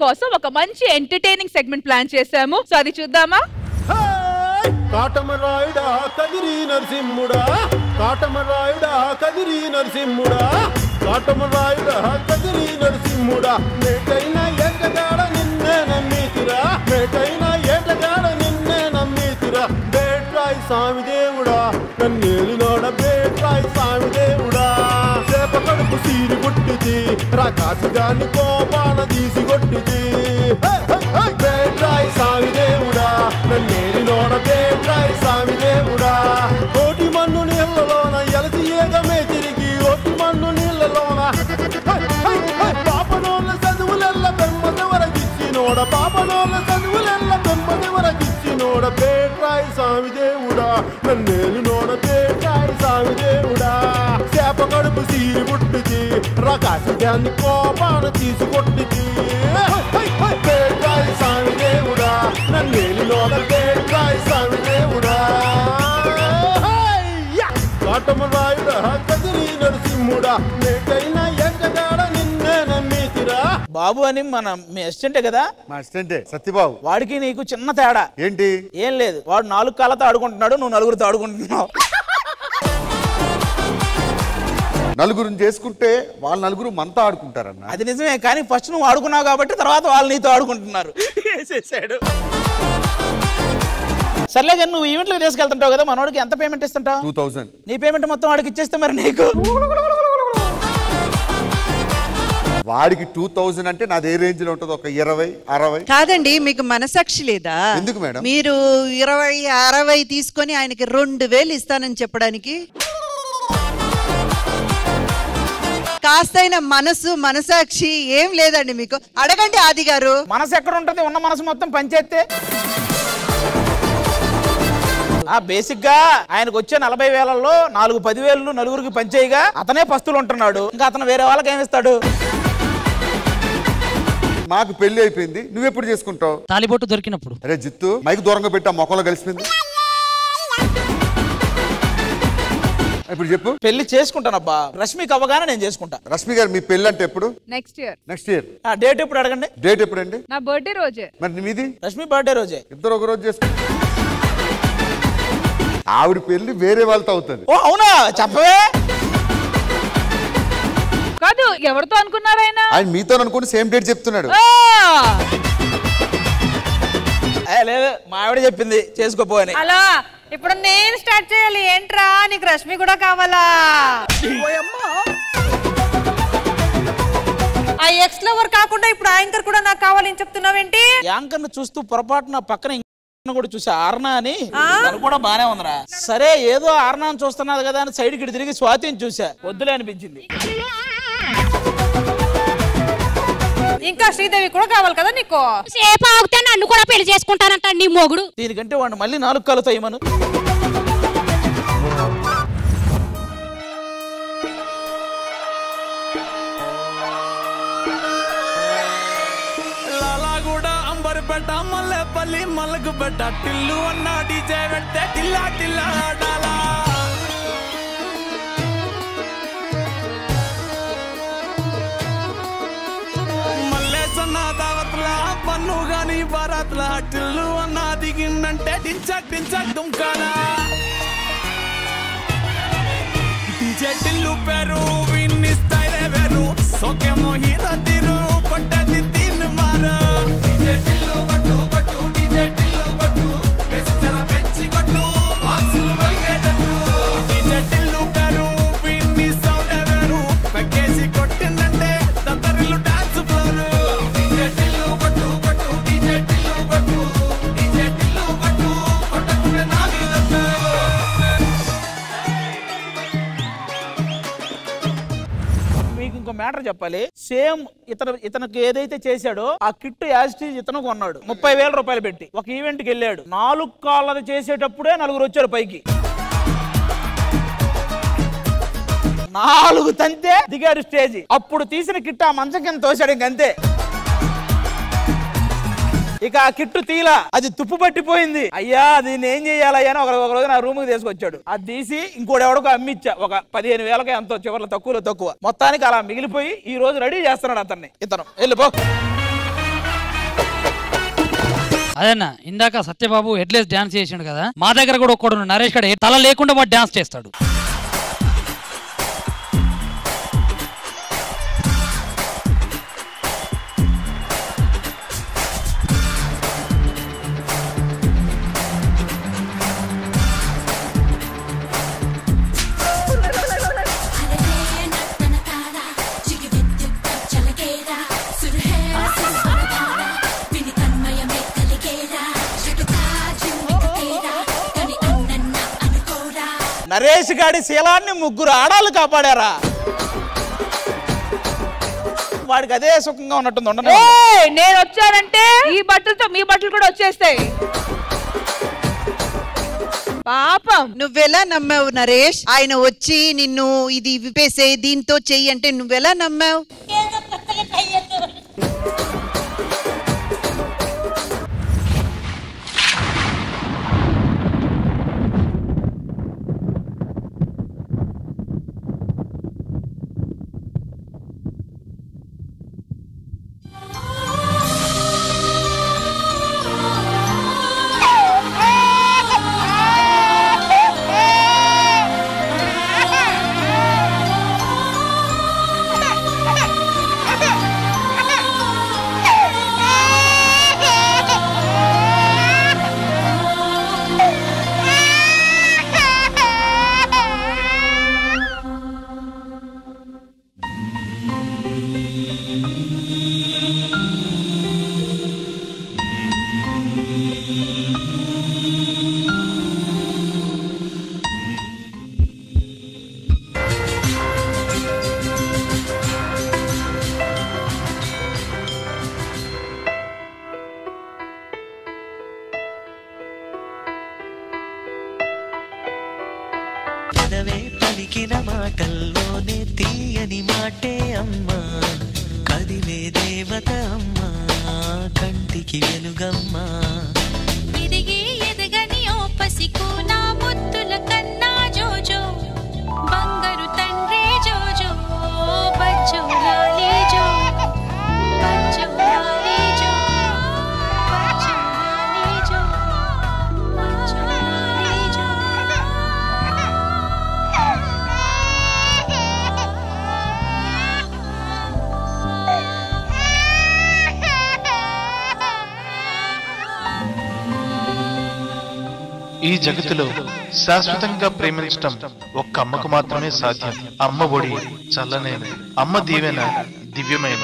కోసం ఒక మంచి ఎంటర్టైనింగ్ సెగ్మెంట్ ప్లాన్ చేశాము. సో అది చూద్దామా? కాటమరాయుడా కదిరి నరసింహుడా, కాటమరాయుడా కదిరి నరసింహుడా, కాటమరాయుడా కదిరి నరసింహుడా, మేటైన ఏటగాడ నిన్నే నమ్మితిరా, మేటైన ఏటగాడ నిన్నే నమ్మితిరా, బేట్రాయి స్వామి దేవుడా కన్నేలినోడ బేట్రాయి స్వామి దేవుడా, చేప కడుపు సీరి కొట్టిది రాకాసిగాని కోపాన తీసి కొట్టిది, బేట్రాయి స్వామి దేవుడా కన్నేలినోడ బేట్రాయి స్వామి దేవుడా, కోటి మన్ను నీళ్ళలోన ఎలసి ఏగమే తిరిగి ఓటి మన్ను నీళ్ళలోన పాపనోళ్ళ చదువులెల్ల బెమ్మది వరకిచ్చినోడ, పాపనోళ్ళ చదువులెల్ల బెమ్మది వరకిచ్చినోడ, బేట్రాయి స్వామి దేవుడా నన్నేలినోడ బేట్రాయి స్వామి దేవుడా, చేప కడుపు సీరి పుట్టిది రకాసిగాన్ని కోపాన తీసి కొట్టిది, బేట్రాయి స్వామి దేవుడా నన్నేలినోడ బేట్రాయి స్వామి దేవుడా, కాటమరాయుడా కదిరి నరసింహుడా, మేటైన ఎంటగాడ నిన్నే నమ్మితిరా. బాబు అని మన మీ అసిస్టెంటే కదా? మా అసిస్టెంటే సత్యబాబు. వాడికి నీకు చిన్న తేడా ఏంటి? ఏం లేదు, వాడు 4 కాళ్ళతో ఆడుకుంటున్నాడు, నువ్వు నలుగురితో ఆడుకుంటున్నావు. నలుగురిని చేసుకుంటే వాళ్ళు నలుగురు మనతో ఆడుకుంటారన్న. అది నిజమే, కానీ ఫస్ట్ నువ్వు ఆడుకున్నావు కాబట్టి తర్వాత వాళ్ళు నీతో ఆడుకుంటున్నారు. వేసేసాడు. సర్లే కానీ నువ్వు ఈవెంట్లకు తీసుకెళ్తుంటావు కదా, మనోడికి ఎంత పేమెంట్ ఇస్తుంటావు? 2000. నీ పేమెంట్ మొత్తం వాడికి ఇచ్చేస్తే మరి నీకు వాడికి 2000 అంటే నాది ఏ రేంజ్ లో ఉంటుంది? ఒక 20-60 కాదండి, మీకు మనసాక్షి లేదా? ఎందుకు మేడం? మీరు 20-60 తీసుకొని ఆయనకి 2000 ఇస్తానని చెప్పడానికి కాస్తైన మనసాక్షి ఏం లేదండి మీకు? అడగండి ఆది గారు. మనసు ఎక్కడ ఉంటుంది? ఉన్న మనసు మొత్తం పంచేస్తే బేసిక్ గా ఆయనకు వచ్చే 40,000లో 4-10,000 నలుగురికి పంచేయగా అతనే పస్తులు ఉంటున్నాడు, ఇంకా అతను వేరే వాళ్ళకి ఏమిస్తాడు? మాకు పెళ్లి అయిపోయింది, నువ్వెప్పుడు చేసుకుంటావు? తాలిబొట్టు దొరికినప్పుడు. అరే జిత్తు, మైక్ దూరంగా పెట్టా, మొక్కలో కలిసిపోయింది. ఇప్పుడు చెప్పు. పెళ్లి చేసుకుంటానబ్బా, రష్మికి అవ్వగానే నేను చేసుకుంటా. రష్మి గారు, మీ పెళ్లి అంటే ఎప్పుడు? Next year. Next year. Date ఎప్పుడు అడగండి? డేట్ ఎప్పుడండి? నా బర్త్డే రోజే. మరి మీది? రష్మి బర్త్డే రోజే. ఇద్దరు ఒక రోజు చేసుకుంటారు. ఆవిడ పెళ్లి వేరే వాళ్ళతో అవుతుంది. ఓ అవునా? చెప్పవే. కాదు, ఎవరితో అనుకున్నారు ఆయన? ఆయన మీతో అనుకుని సేమ్ డేట్ చెప్తున్నాడు. లేదు, మా ఆవిడ చెప్పింది చేసుకోపో అని. అలా ఇప్పుడు నేను స్టార్ట్ చేయాలి ఏంట్రా? నీకు రష్మి కూడా కావాలా? ఆ ఎక్స్ లవర్ కాకుండా ఇప్పుడు యాంకర్ కూడా నాకు కావాలని చెప్తున్నావేంటి? యాంకర్ ను చూస్తూ పొరపాటున పక్కన కూడా చూసా ఆర్నా అని, అది కూడా బానే ఉందిరా. సరే ఏదో ఆర్నాని చూస్తున్నది కదా అని సైడ్ కి తిరిగి స్వాతిని చూసా, వద్దులే అనిపించింది. ఇంకా శ్రీదేవి కూడా కావాలి కదా నీకు? సేపు ఆగితే నన్ను కూడా పెళ్లి చేసుకుంటానంట నీ మొగుడు. దీనికంటే వాడిని మళ్ళీ 4 కాళ్ళతో ఇవ్వను. అంబర్పేట మల్లెపల్లి మల్లకుపేట టిల్లు అన్న డీజే పెడితే టిల్లా టిల్లా ఆడాలా. మల్లేసన్న దావత్ల పన్ను గాని భారత్ల టిల్లు అన్న దిగిందంటే డించక్ డించక్ దుంకాలా. డీజే టిల్లు పేరు విన్ని స్టైల్ వేరు, సోకేమో హీరో తీరు పట్టది తీన్ మారు. డీజే టిల్లు పట్టు పట్టు, డీజే టిల్లు పట్టు, వెచ్చన పెంచి కొట్టు వాసులు వల్గేటట్టు. డీజే టిల్లు పేరు విన్ని సౌండ్ వేరు, పక్కేసి కొట్టిందంటే దత్తరిల్లు డాన్స్ ఫ్లోరు. డీజే టిల్లు పట్టు పట్టు, డీజే టిల్లు పట్టు, డీజే టిల్లు పట్టు కొట్టకుండా నాగిలట్టు. మీకు ఇంకో మ్యాటర్ చెప్పాలి. సేమ్ ఇతనికి ఏదైతే చేశాడో ఆ కిట్ యాజిటీజ్ ఇతను కొన్నాడు 30,000 రూపాయలు పెట్టి. ఒక ఈవెంట్ కి వెళ్ళాడు, 4 కాళ్ళది చేసేటప్పుడే 4 వచ్చారు పైకి. 4 తంతే దిగారు స్టేజ్. అప్పుడు తీసిన కిట్ ఆ మంచం కింద తోసాడు, ఇంకంతే. ఇక ఆ కిట్టు తీలా, అది తుప్పు పట్టిపోయింది. అయ్యా దీన్ని ఏం చేయాలయ్యా అని ఒక రోజు నా రూమ్ కి తీసుకొచ్చాడు. అది తీసి ఇంకోటి ఎవడికో అమ్మిచ్చా, ఒక 15,000కి ఎంతో, చివర్లో తక్కువ. మొత్తానికి అలా మిగిలిపోయి ఈ రోజు రెడీ చేస్తున్నాడు అతన్ని. ఇతను వెళ్ళిపో. అదేనా ఇందాక సత్యబాబు హెడ్లెస్ డాన్స్ చేసిండు కదా, మా దగ్గర కూడా ఒక్కడు నరేష్ గడ తల లేకుండా వాడు డాన్స్ చేస్తాడు. నరేష్ గాడి శీలాన్ని ముగ్గురు ఆడాలు కాపాడారా? వాడికి అదే సుఖంగా ఉన్నట్టుంది. నేను వచ్చానంటే ఈ బట్టలతో మీ బట్టలు కూడా వచ్చేస్తాయి. పాపం నువ్వెలా నమ్మావు నరేష్? ఆయన వచ్చి నిన్ను ఇది విప్పేసే దీంతో చెయ్యి అంటే నువ్వెలా నమ్మావు? పలికిన మాటల్లోనే తీయని మాటే అమ్మా, కదిలే దేవత అమ్మా, కంటికి వెలుగమ్మా. ఎదిగి ఎదగని ఓ పసికు నా ముద్దుల కన్నా జోజో, బంగారు తండ్రి జోజో, బజ్జో లాలి జో, బజ్జో లాలి జో, బజ్జో లాలి జో, బజ్జో లాలి జో. ఈ జగత్తులో శాశ్వతంగా ప్రేమించటం ఒక్క అమ్మకు మాత్రమే సాధ్యం. అమ్మ ఒడి చల్లనేను, అమ్మ దీవెన దివ్యమైన,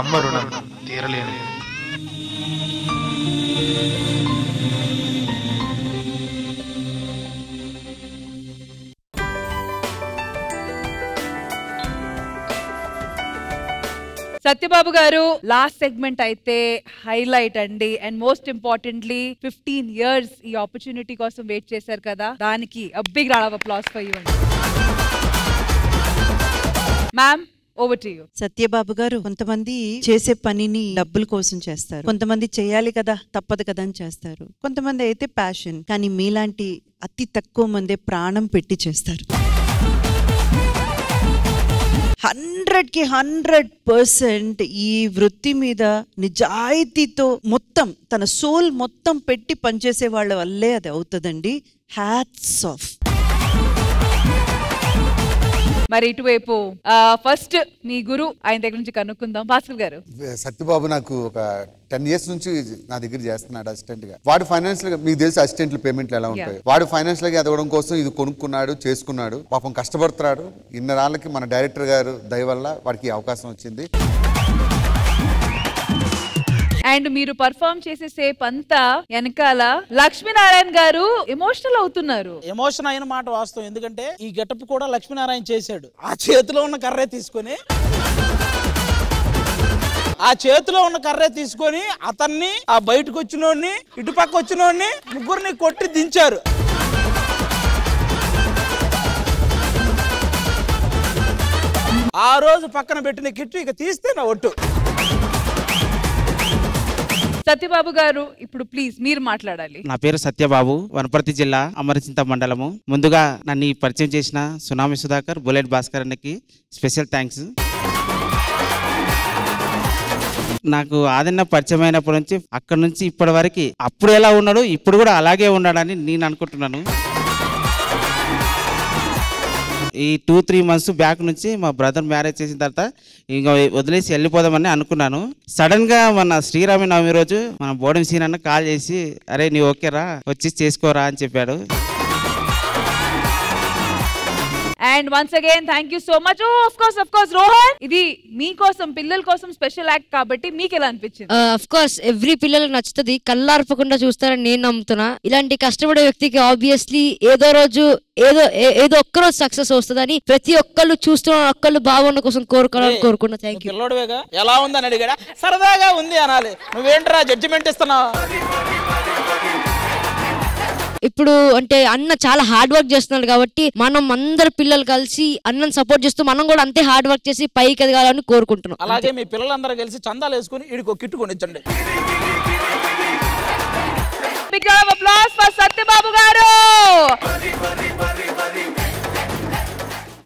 అమ్మ రుణం తీరలేను. సత్యబాబు గారు లాస్ట్ సెగ్మెంట్ అయితే హైలైట్ అండి. అండ్ మోస్ట్ ఇంపార్టెంట్లీ 15 years ఈ ఆపర్చునిటీ కోసం వెయిట్ చేశారు కదా, దానికి a big round of applause for you. Ma'am over to you. Satyababu గారు, కొంతమంది చేసే పనిని డబ్బుల కోసం చేస్తారు, కొంతమంది చేయాలి కదా తప్పదు కదా అని చేస్తారు, కొంతమంది అయితే ప్యాషన్. కానీ మీలాంటి అతి తక్కువ మందే ప్రాణం పెట్టి చేస్తారు. 100కి 100% ఈ వృత్తి మీద నిజాయితీతో మొత్తం తన సోల్ మొత్తం పెట్టి పనిచేసే వాళ్ళ వల్లే అది అవుతుందండి. Hats off. మరి ఇటువైపు ఫస్ట్ మీ గురు ఆయన దగ్గర నుంచి కనుక్కుందాం. భాస్కర్ గారు. సత్యబాబు నాకు ఒక 10 years నుంచి నా దగ్గర చేస్తున్నాడు అసిస్టెంట్ గా. వాడు ఫైనాన్షియల్ గా, మీకు తెలిసి అసిస్టెంట్లు పేమెంట్లు ఎలా ఉంటాయి, వాడు ఫైనాన్షియల్ గా ఎదగడం కోసం ఇది కొనుక్కున్నాడు, చేసుకున్నాడు, పాపం కష్టపడుతున్నాడు. ఇన్నరాళ్ళకి మన డైరెక్టర్ గారు దయ వల్ల వాడికి అవకాశం వచ్చింది. అండ్ మీరు పర్ఫార్మ్ చేసే సేపు అంతా వెనకాల లక్ష్మీనారాయణ గారు ఎమోషనల్ అవుతున్నారు. ఎమోషన్ అయిన మాట వాస్తవం. ఎందుకంటే ఈ గెటప్ కూడా లక్ష్మీనారాయణ చేశాడు. ఆ చేతిలో ఉన్న కర్రే తీసుకొని అతన్ని, ఆ బయటకు వచ్చినోడిని, ఇటుపక్క వచ్చినోడిని, ముగ్గురిని కొట్టి దించారు. ఆ రోజు పక్కన పెట్టిన కిట్టు ఇక తీస్తే నా ఒట్టు. సత్యబాబు గారు ఇప్పుడు ప్లీజ్ మీరు మాట్లాడాలి. నా పేరు సత్యబాబు, వనపర్తి జిల్లా అమరచింత మండలము. ముందుగా నన్ను పరిచయం చేసిన సునామి సుధాకర్, బుల్లెట్ భాస్కర్ అన్నకి స్పెషల్ థ్యాంక్స్. నాకు ఆదన్న పరిచయం అయినప్పటి నుంచి అక్కడి నుంచి ఇప్పటి వరకు అప్పుడు ఎలా ఉన్నాడు ఇప్పుడు కూడా అలాగే ఉన్నాడని నేను అనుకుంటున్నాను. ఈ 2-3 months బ్యాక్ నుంచి మా బ్రదర్ మ్యారేజ్ చేసిన తర్వాత ఇంకా వదిలేసి వెళ్ళిపోదామని అనుకున్నాను. సడన్ గా మన శ్రీరామనవమి రోజు మన బోడెం సీన్ అన్న కాల్ చేసి అరే నీ ఓకేరా వచ్చి చేసుకోరా అని చెప్పాడు. And once again thank you so much. Of course Rohan, ఇది మీకోసం పిల్లల కోసం స్పెషల్ యాక్ట్ కాబట్టి మీకు ఎలా అనిపించింది? ఆఫ్ కోర్స్ ఎవ్రీ పిల్లలకు నచ్చుతుంది, కళ్ళార్పకుండా చూస్తారని నేను నమ్ముతున్నా. ఇలాంటి కష్టపడే వ్యక్తికి ఆబ్వియస్లీ ఏదో రోజు ఏదో ఒక్కరోజు సక్సెస్ వస్తుందని ప్రతి ఒక్కళ్ళు చూస్తున్న ఒక్కళ్ళు బాగున్న కోసం కోరుకోవాలని కోరుకున్నా. Thank you. పిల్లోడువేగా ఎలా ఉందని అడిగాడా, సరదాగా ఉంది అనాలి. నువ్వేంట్రా జడ్జిమెంట్ ఇస్తున్నావు? ఇప్పుడు అంటే అన్న చాలా హార్డ్ వర్క్ చేస్తున్నాడు కాబట్టి మనం అందరు పిల్లలు కలిసి అన్నని సపోర్ట్ చేస్తూ మనం కూడా అంతే హార్డ్ వర్క్ చేసి పైకి ఎదగాలని కోరుకుంటున్నాం. అలాగే మీ పిల్లలందరూ కలిసి చందాలు వేసుకుని వీడికి కిట్టు కొనిచ్చండి. Big round of applause for Satyababu గారు.